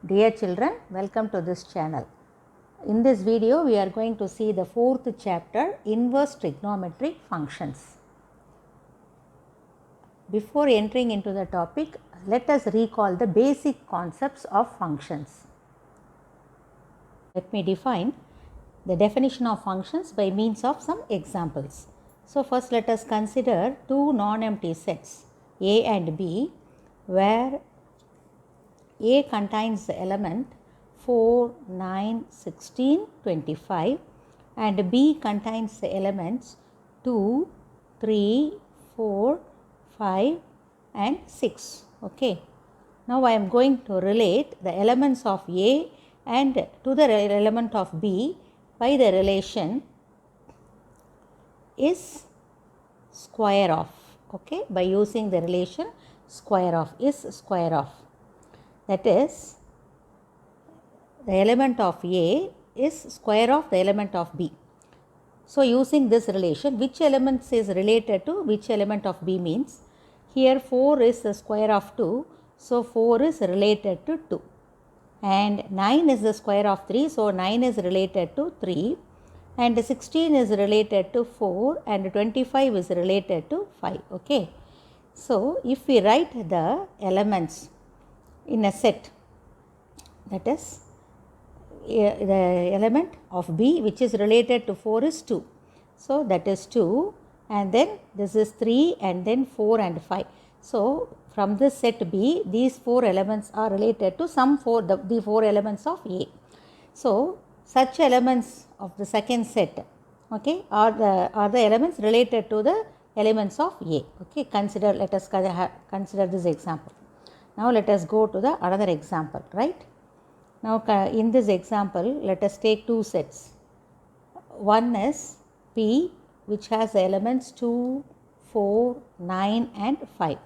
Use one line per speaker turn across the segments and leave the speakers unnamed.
Dear children, welcome to this channel. In this video, we are going to see the fourth chapter, Inverse Trigonometric Functions. Before entering into the topic, let us recall the basic concepts of functions. Let me define the definition of functions by means of some examples. So, first let us consider two non-empty sets A and B, where A contains the element 4, 9, 16, 25 and B contains the elements 2, 3, 4, 5 and 6. Okay. Now I am going to relate the elements of A and to the element of B by the relation is square of. Okay. By using the relation square of is square of. That is, the element of A is square of the element of B. So, using this relation, which element is related to which element of B means, here 4 is the square of 2, so 4 is related to 2. And 9 is the square of 3, so 9 is related to 3. And 16 is related to 4 and 25 is related to 5. Okay. So, if we write the elements in a set, that is the element of B which is related to 4 is 2. So, that is 2 and then this is 3 and then 4 and 5. So, from this set B, these 4 elements are related to some the 4 elements of A. So, such elements of the second set, okay, are the elements related to the elements of A. Okay, let us consider this example. Now, let us go to the another example, right. Now, in this example, let us take two sets. One is P, which has the elements 2, 4, 9 and 5.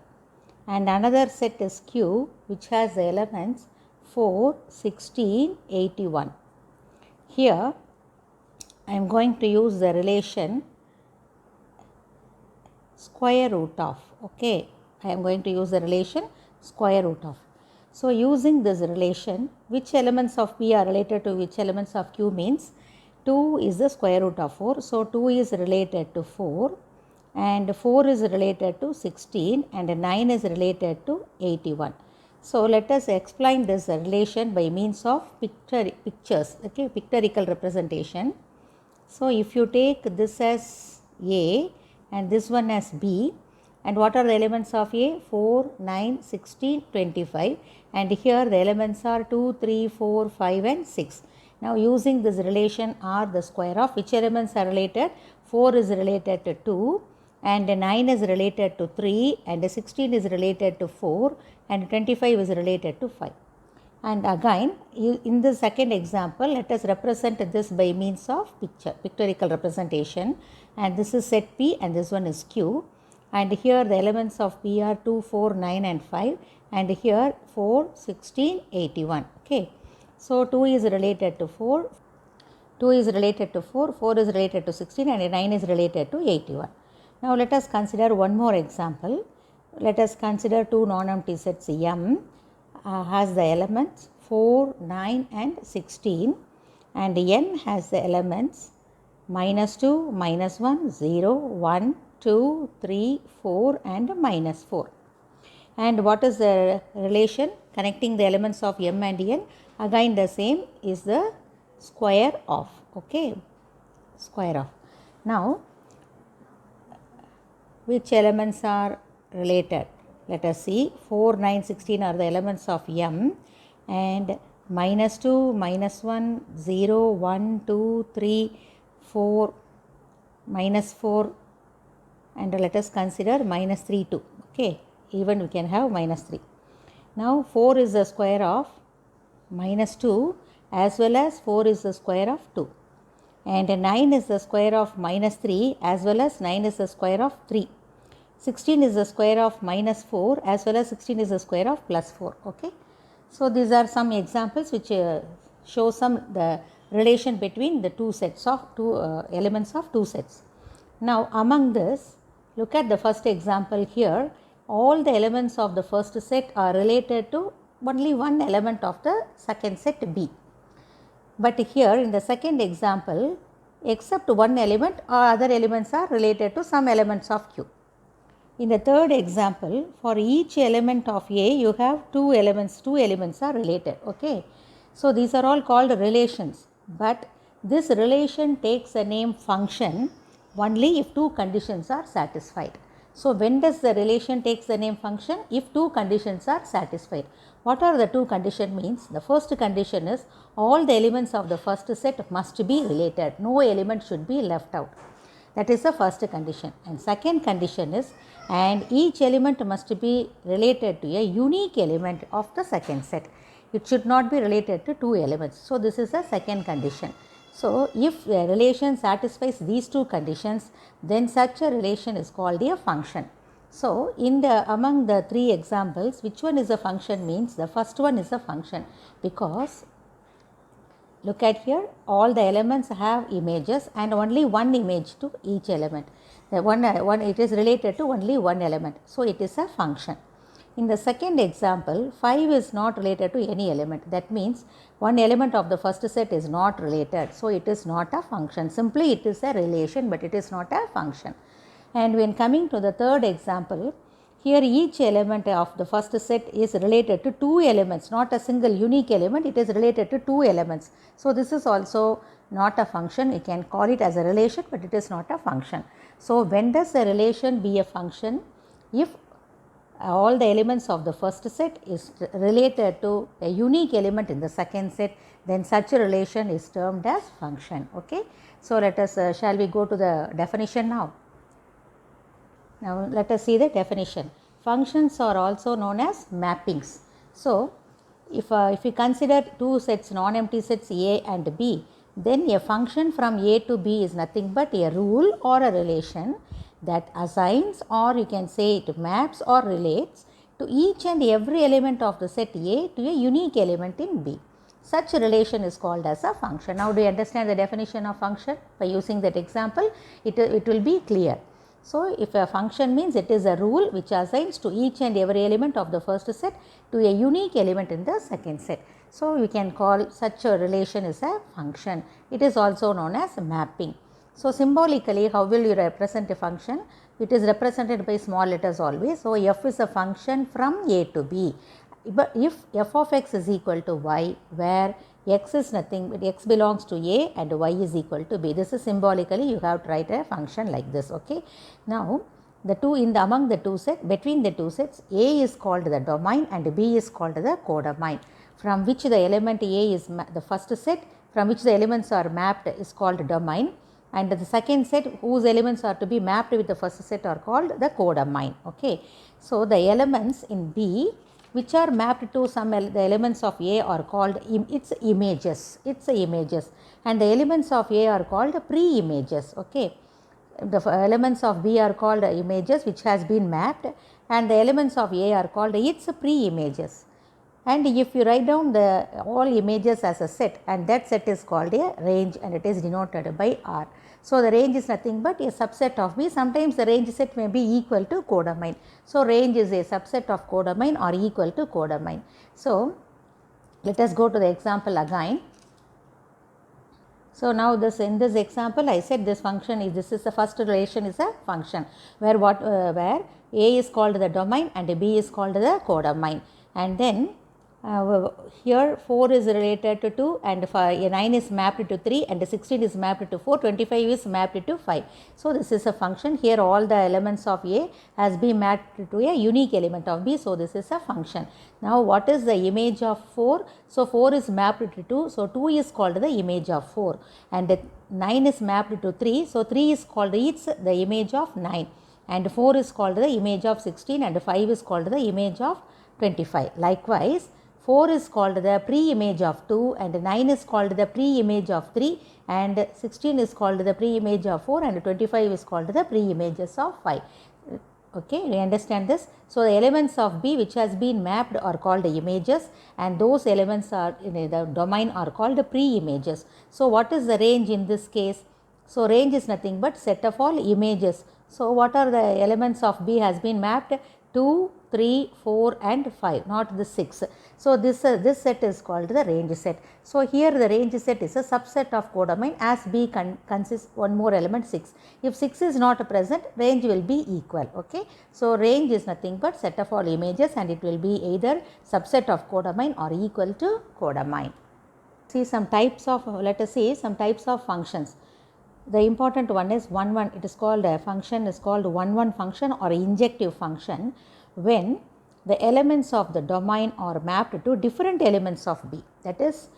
And another set is Q, which has the elements 4, 16, 81. Here, I am going to use the relation square root of. Okay, I am going to use the relation square root of. So, using this relation, which elements of P are related to which elements of Q means 2 is the square root of 4. So, 2 is related to 4 and 4 is related to 16 and 9 is related to 81. So, let us explain this relation by means of pictures, okay, pictorial representation. So, if you take this as A and this one as B, and what are the elements of A? 4, 9, 16, 25 and here the elements are 2, 3, 4, 5 and 6. Now, using this relation R the square of which elements are related? 4 is related to 2 and 9 is related to 3 and 16 is related to 4 and 25 is related to 5. And again, in the second example, let us represent this by means of pictorial representation, and this is set P and this one is Q. And here the elements of P are 2, 4, 9 and 5 and here 4, 16, 81. Okay. So, 2 is related to 4, 2 is related to 4, 4 is related to 16 and 9 is related to 81. Now, let us consider one more example. Let us consider two non-empty sets M has the elements 4, 9 and 16 and N has the elements -2, -1, 0, 1, 2, 3, 4 and -4. And what is the relation connecting the elements of M and N? Again the same is the square of. Okay, square of. Now, which elements are related? Let us see. 4, 9, 16 are the elements of M and -2, -1, 0, 1, 2, 3, 4, -4 and let us consider -3 too. Okay, even we can have -3. Now, 4 is the square of -2 as well as 4 is the square of 2 and 9 is the square of -3 as well as 9 is the square of 3. 16 is the square of -4 as well as 16 is the square of +4. Okay. So, these are some examples which show the relation between the two sets of elements of two sets. Now, among this, look at the first example here. All the elements of the first set are related to only one element of the second set B. But here in the second example, except one element or other elements are related to some elements of Q. In the third example, for each element of A, you have two elements are related, okay. So these are all called relations, but this relation takes a name function only if two conditions are satisfied. So when does the relation takes the name function? If two conditions are satisfied. What are the two conditions means? The first condition is all the elements of the first set must be related. No element should be left out. That is the first condition. And second condition is, and each element must be related to a unique element of the second set. It should not be related to two elements. So this is the second condition. So if a relation satisfies these two conditions, then such a relation is called a function. So among the three examples, which one is a function means the first one is a function, because look at here, all the elements have images and only one image to each element. The one it is related to only one element. So it is a function. In the second example, 5 is not related to any element. That means one element of the first set is not related. So it is not a function. Simply it is a relation, but it is not a function. And when coming to the third example, here each element of the first set is related to two elements, not a single unique element, it is related to two elements. So this is also not a function. You can call it as a relation, but it is not a function. So when does a relation be a function? If all the elements of the first set is related to a unique element in the second set, then such a relation is termed as function. Okay. So let us, shall we go to the definition now? Now let us see the definition. Functions are also known as mappings. So if we consider two sets, non-empty sets A and B, then a function from A to B is nothing but a rule or a relation that assigns, or you can say it maps or relates to each and every element of the set A to a unique element in B. Such a relation is called as a function. Now do you understand the definition of function? By using that example, it will be clear. So if a function means it is a rule which assigns to each and every element of the first set to a unique element in the second set. So we can call such a relation as a function. It is also known as mapping. So symbolically, how will you represent a function? It is represented by small letters always. So f is a function from A to B. But if f of x is equal to y, where x is nothing but x belongs to A and y is equal to B. This is symbolically you have to write a function like this. Okay. Now the two among the two sets, between the two sets, A is called the domain and B is called the codomain, from which the element A is the first set from which the elements are mapped is called domain, and the second set whose elements are to be mapped with the first set are called the codomain. Okay. So the elements in B which are mapped to the elements of A are called its images, and the elements of A are called pre-images. Okay. The elements of B are called images which has been mapped, and the elements of A are called its pre-images. And if you write down all images as a set, and that set is called a range, and it is denoted by R. So the range is nothing but a subset of B. Sometimes the range set may be equal to codomain. So range is a subset of codomain or equal to codomain. So let us go to the example again. So now in this example I said this function is, this is the first relation is a function where where A is called the domain and B is called the codomain, and then here 4 is related to 2 and 9 is mapped to 3 and 16 is mapped to 4, 25 is mapped to 5. So this is a function. Here all the elements of A has been mapped to a unique element of B. So this is a function. Now what is the image of 4? So 4 is mapped to 2. So 2 is called the image of 4, and 9 is mapped to 3. So 3 is called the image of 9, and 4 is called the image of 16, and 5 is called the image of 25. Likewise 4 is called the pre-image of 2, and 9 is called the pre-image of 3, and 16 is called the pre-image of 4, and 25 is called the pre-images of 5. Okay, you understand this? So the elements of B which has been mapped are called images, and those elements are in the domain are called pre-images. So what is the range in this case? So range is nothing but set of all images. So what are the elements of B has been mapped? 2, 3, 4 and 5, not the 6. So, this set is called the range set. So, here the range set is a subset of codomain as B consists one more element 6. If 6 is not present, range will be equal. Okay. So, range is nothing but set of all images and it will be either subset of codomain or equal to codomain. See some types of, let us see some types of functions. The important one is 1-1, it is called a function is called 1-1 function or injective function when the elements of the domain are mapped to different elements of B. That is,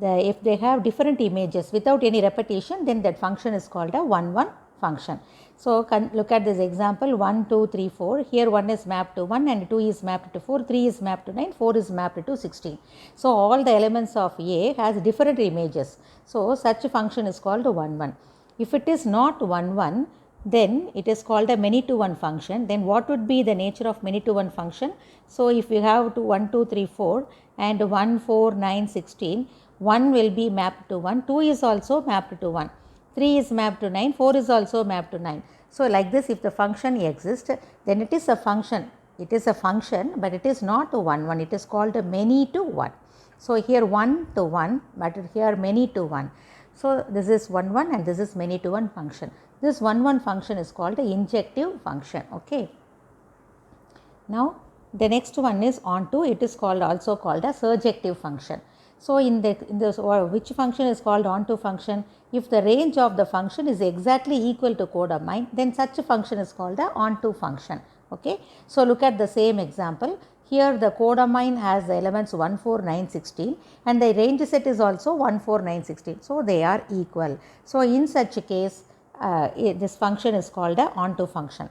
if they have different images without any repetition, then that function is called a 1-1 function. So, look at this example 1, 2, 3, 4. Here 1 is mapped to 1 and 2 is mapped to 4, 3 is mapped to 9, 4 is mapped to 16. So, all the elements of A has different images. So, such a function is called 1-1. If it is not 1-1, then it is called a many-to-one function. Then what would be the nature of many-to-one function? So, if you have 1, 2, 3, 4 and 1, 4, 9, 16, 1 will be mapped to 1, 2 is also mapped to 1, 3 is mapped to 9, 4 is also mapped to 9. So, like this if the function exists, then it is a function. It is a function, but it is not 1-1, it is called a many-to-one. So, here 1 to 1, but here many-to-one. So, this is 1-1 and this is many-to-one function. This 1-1 function is called the injective function. Okay. Now, the next one is onto, it is called also called a surjective function. So, in this which function is called onto function? If the range of the function is exactly equal to codomain, then such a function is called the onto function. Okay. So, look at the same example. Here the codomain has the elements 1, 4, 9, 16 and the range set is also 1, 4, 9, 16. So, they are equal. So, in such a case, this function is called a onto function.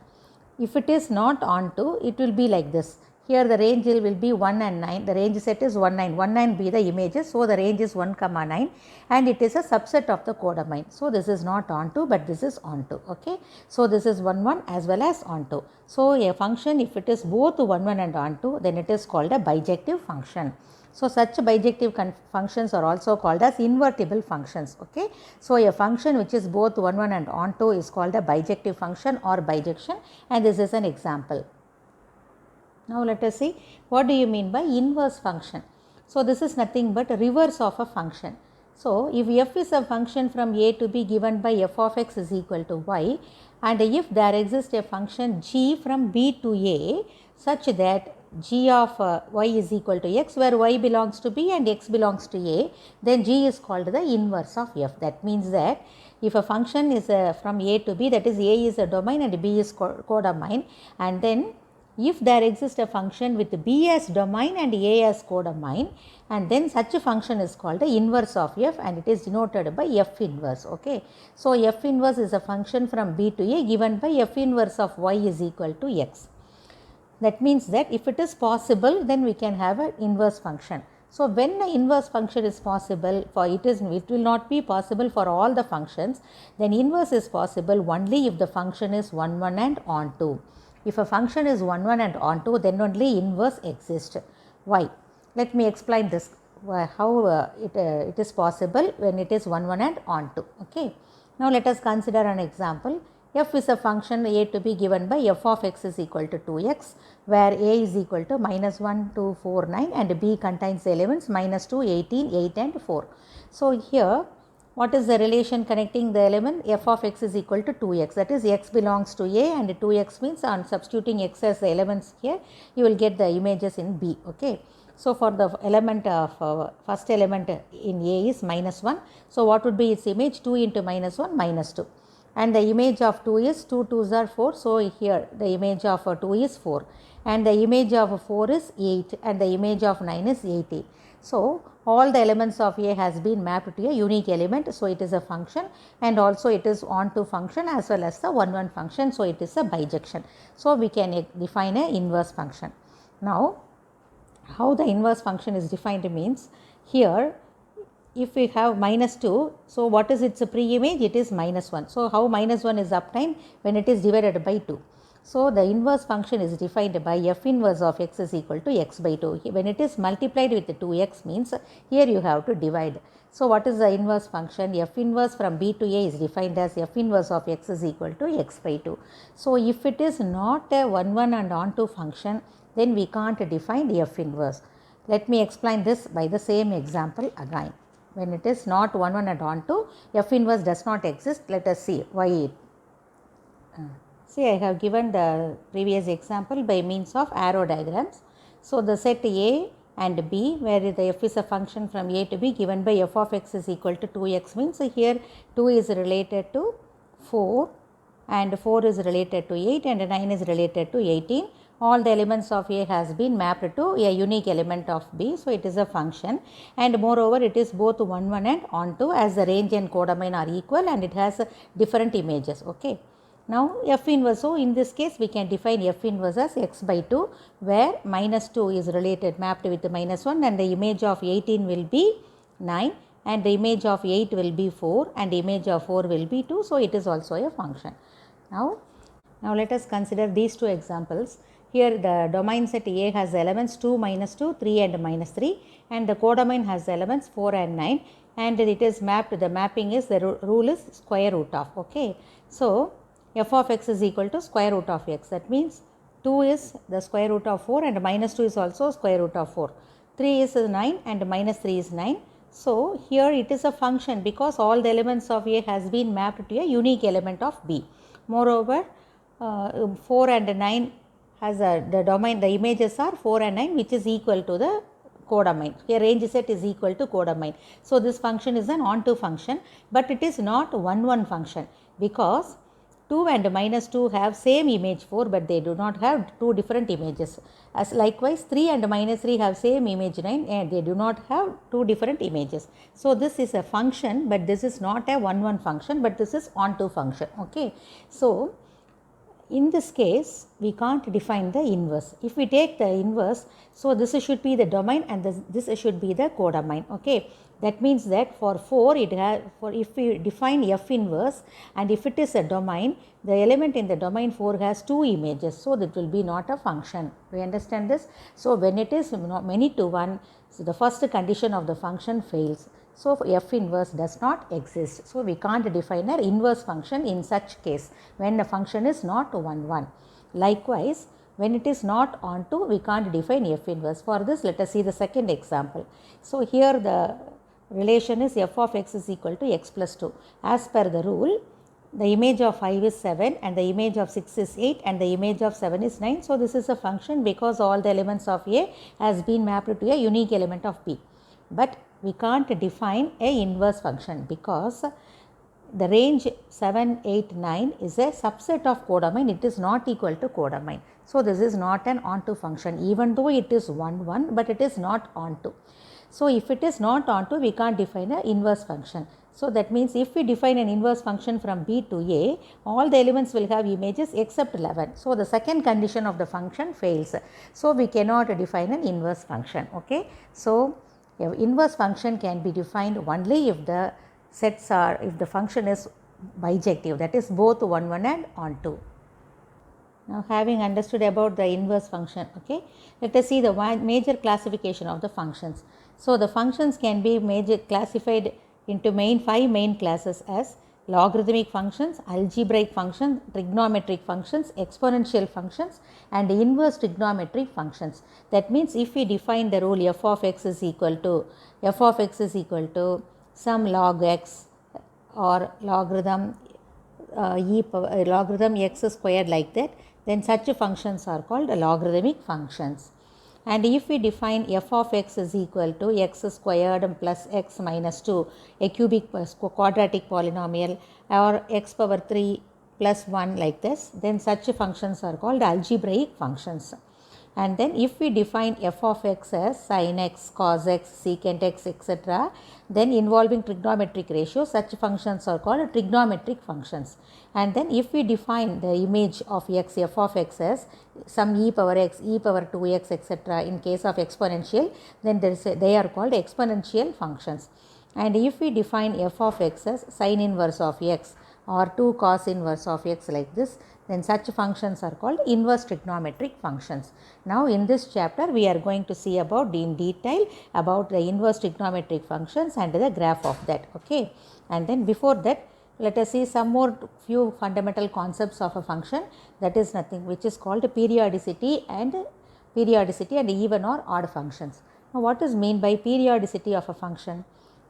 If it is not onto, it will be like this. Here the range will be 1 and 9, the range set is 1, 9, 1, 9 be the images. So, the range is 1, 9 and it is a subset of the codomain. So, this is not onto, but this is onto. Okay. So, this is 1-1 as well as onto. So, a function if it is both 1-1 and onto, then it is called a bijective function. So, such bijective functions are also called as invertible functions. Okay. So, a function which is both 1-1 and onto is called a bijective function or bijection, and this is an example. Now, let us see what do you mean by inverse function. So, this is nothing but a reverse of a function. So, if f is a function from a to b given by f of x is equal to y, and if there exists a function g from b to a such that g of y is equal to x, where y belongs to b and x belongs to a, then g is called the inverse of f. That means that if a function is from a to b, that is a is a domain and b is codomain, and then if there exists a function with b as domain and a as codomain, and then such a function is called the inverse of f and it is denoted by f inverse. Okay. So, f inverse is a function from b to a given by f inverse of y is equal to x. That means that if it is possible, then we can have an inverse function. So, when the inverse function is possible, it will not be possible for all the functions, then inverse is possible only if the function is 1-1 and onto. If a function is 1-1 and onto, then only inverse exists. Why? Let me explain this, how it is possible when it is 1-1 and onto. Okay. Now, let us consider an example. F is a function a to be given by f of x is equal to 2x, where a is equal to -1, 2, 4, 9 and b contains the elements -2, 18, 8 and 4. So, here what is the relation connecting the element? F of x is equal to 2x, that is x belongs to a and 2x means on substituting x as the elements here, you will get the images in b. Okay. So, for the element of first element in a is -1. So, what would be its image? 2 into -1 -2. And the image of 2 is 2 2s are 4. So, here the image of 2 is 4 and the image of 4 is 8 and the image of 9 is 80. So, all the elements of A has been mapped to a unique element. So, it is a function and also it is onto function as well as the 1-1 function. So, it is a bijection. So, we can define an inverse function. Now, how the inverse function is defined means here if we have -2, so what is its pre-image? It is -1. So, how -1 is obtained? When it is divided by 2. So, the inverse function is defined by f inverse of x is equal to x by 2. When it is multiplied with 2x means here you have to divide. So, what is the inverse function? F inverse from b to a is defined as f inverse of x is equal to x by 2. So, if it is not a 1-1 and onto function, then we can't define F inverse. Let me explain this by the same example again. When it is not 1 1 and onto, F inverse does not exist. Let us see why it. See, I have given the previous example by means of arrow diagrams. So, the set A and B, where the f is a function from A to B given by f of x is equal to 2x, means here 2 is related to 4 and 4 is related to 8 and 9 is related to 18. All the elements of A has been mapped to a unique element of B. So, it is a function, and moreover it is both 1 1 and onto, as the range and codomain are equal and it has different images. Okay. Now, F inverse, so in this case we can define F inverse as x by 2, where minus 2 is related mapped with the minus 1 and the image of 18 will be 9 and the image of 8 will be 4 and the image of 4 will be 2. So, it is also a function. Now let us consider these two examples. Here the domain set A has elements 2, minus 2, 3 and minus 3, and the codomain has elements 4 and 9, and it is mapped, the mapping is, the rule is square root of. Okay. So, f of x is equal to square root of x. That means 2 is the square root of 4 and minus 2 is also square root of 4. 3 is 9 and minus 3 is 9. So, here it is a function because all the elements of A has been mapped to a unique element of B. Moreover, 4 and 9 has the domain, the images are 4 and 9, which is equal to the codomain. Here range set is equal to codomain. So, this function is an onto function, but it is not 1 1 function because 2 and minus 2 have same image 4, but they do not have two different images. As likewise 3 and minus 3 have same image 9 and they do not have two different images. So, this is a function, but this is not a 1 1 function, but this is onto function. Okay. So, in this case we can't define the inverse. If we take the inverse, so this should be the domain and this should be the codomain. Okay. That means that for 4 it has, for if we define F inverse and if it is a domain, the element in the domain 4 has two images. So, that will be not a function. We understand this? So, when it is many to 1, so the first condition of the function fails. So, F inverse does not exist. So, we can't define an inverse function in such case when the function is not 1 1. Likewise, when it is not onto, we can't define F inverse. For this, let us see the second example. So, here the relation is f of x is equal to x plus 2. As per the rule, the image of 5 is 7 and the image of 6 is 8 and the image of 7 is 9. So, this is a function because all the elements of A has been mapped to a unique element of B. But we can't define a inverse function because the range 7, 8, 9 is a subset of codomain. It is not equal to codomain. So, this is not an onto function, even though it is 1 1, but it is not onto. So, if it is not onto, we can't define an inverse function. So, that means if we define an inverse function from B to A, all the elements will have images except 11. So, the second condition of the function fails. So, we cannot define an inverse function. Okay. So, an inverse function can be defined only if the sets are, if the function is bijective, that is both 1 1 and onto. Now, having understood about the inverse function, okay, let us see the major classification of the functions. So, the functions can be classified into 5 main classes as logarithmic functions, algebraic functions, trigonometric functions, exponential functions and inverse trigonometric functions. That means, if we define the rule f of x is equal to some log x or logarithm logarithm x squared like that, then such functions are called logarithmic functions. And if we define f of x is equal to x squared plus x minus 2, a cubic quadratic polynomial, or x power 3 plus 1 like this, then such functions are called algebraic functions. And then if we define f of x as sin x, cos x, secant x, etc., then involving trigonometric ratios, such functions are called trigonometric functions. And then if we define the image of x, f of x as some e power x, e power 2x, etc., in case of exponential, then they are called exponential functions. And if we define f of x as sin inverse of x or 2 cos inverse of x like this, then such functions are called inverse trigonometric functions. Now, in this chapter we are going to see about in detail about the inverse trigonometric functions and the graph of that. Okay. And then before that, let us see some more few fundamental concepts of a function, that is nothing which is called periodicity and periodicity and even or odd functions. Now what is meant by periodicity of a function?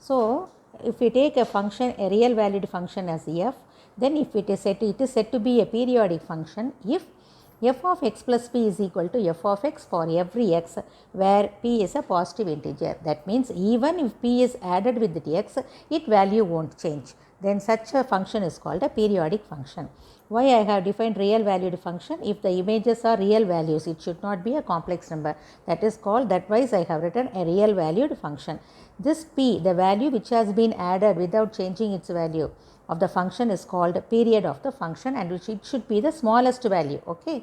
So if we take a function, a real valued function as f, then if it is said to be a periodic function if f of x plus p is equal to f of x for every x where p is a positive integer. That means even if p is added with the x, its value won't change. Then such a function is called a periodic function. Why I have defined real valued function? If the images are real values, it should not be a complex number. That is called, that wise I have written a real valued function. This p, the value which has been added without changing its value of the function, is called period of the function, and which it should be the smallest value. Okay,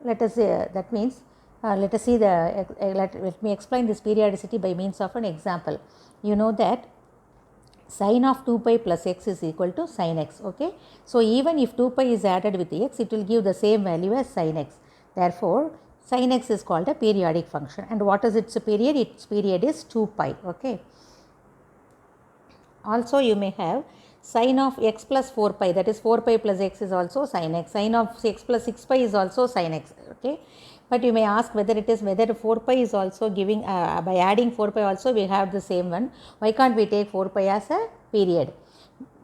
let us that means let us see the let me explain this periodicity by means of an example. You know that sin of 2 pi plus x is equal to sin x. Okay, so even if 2 pi is added with x, it will give the same value as sin x. Therefore sin x is called a periodic function. And what is its period? Its period is 2 pi. Okay, also you may have sin of x plus 4 pi, that is 4 pi plus x is also sin x. Sin of x plus 6 pi is also sin x. Okay, but you may ask whether 4 pi is also giving by adding 4 pi also we have the same one. Why can't we take 4 pi as a period?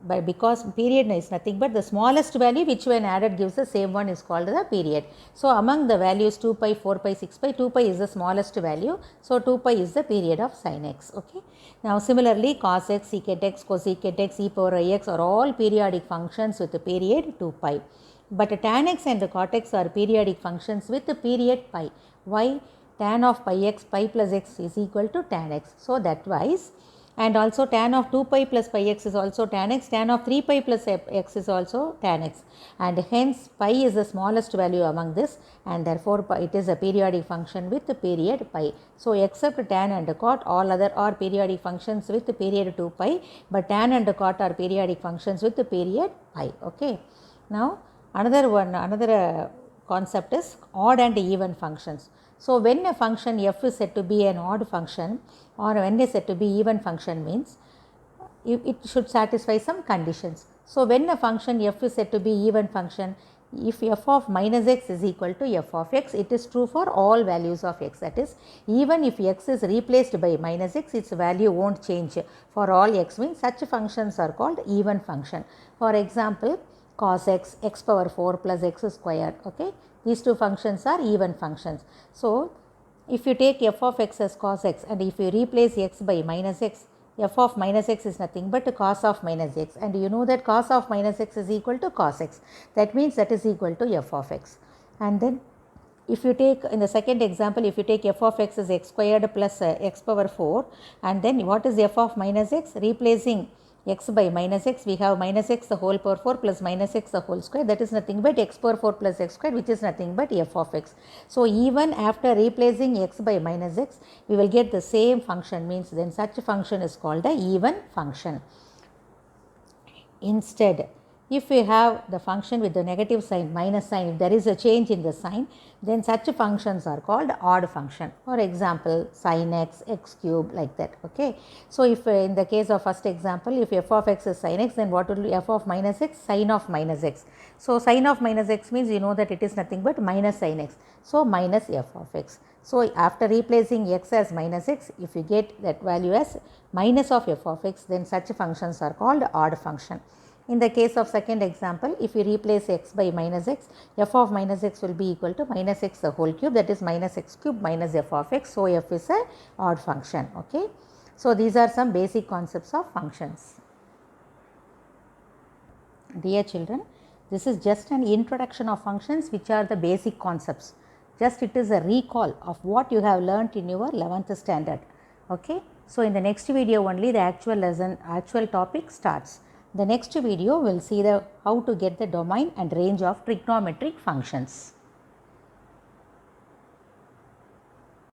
But because period is nothing but the smallest value which when added gives the same one is called the period. So among the values 2 pi, 4 pi, 6 pi, 2 pi is the smallest value. So 2 pi is the period of sin x. Okay. Now similarly cos x, secant x, cosecant x, e power I x are all periodic functions with the period 2 pi. But tan x and the cot x are periodic functions with the period pi. Why? Tan of pi x, pi plus x is equal to tan x. So that wise, and also tan of 2 pi plus pi x is also tan x, tan of 3 pi plus x is also tan x, and hence pi is the smallest value among this, and therefore it is a periodic function with the period pi. So except tan and cot, all other are periodic functions with the period 2 pi, but tan and cot are periodic functions with the period pi. Okay. Now another concept is odd and even functions. So when a function f is said to be an odd function or when it is said to be even function, means it should satisfy some conditions. So when a function f is said to be even function, if f of minus x is equal to f of x, it is true for all values of x. That is, even if x is replaced by minus x, its value won't change for all x, means such functions are called even function. For example, cos x, x power 4 plus x square. Okay, these two functions are even functions. So if you take f of x as cos x and if you replace x by minus x, f of minus x is nothing but cos of minus x, and you know that cos of minus x is equal to cos x. That means that is equal to f of x. And then if you take in the second example, if you take f of x as x squared plus x power 4, and then what is f of minus x? Replacing x by minus x, we have minus x the whole power 4 plus minus x the whole square, that is nothing but x power 4 plus x square, which is nothing but f of x. So even after replacing x by minus x, we will get the same function, means then such a function is called the even function. Instead, if we have the function with the negative sign, minus sign, if there is a change in the sign, then such functions are called odd function. For example, sin x, x cube, like that. Okay. So if in the case of first example, if f of x is sin x, then what will be f of minus x? Sin of minus x. So sin of minus x means you know that it is nothing but minus sin x. So minus f of x. So after replacing x as minus x, if you get that value as minus of f of x, then such functions are called odd function. In the case of second example, if you replace x by minus x, f of minus x will be equal to minus x the whole cube, that is minus x cube minus f of x. So f is a odd function. Okay. So these are some basic concepts of functions. Dear children, this is just an introduction of functions, which are the basic concepts. Just it is a recall of what you have learnt in your 11th standard. Okay. So in the next video only the actual topic starts. The next video will see how to get the domain and range of trigonometric functions.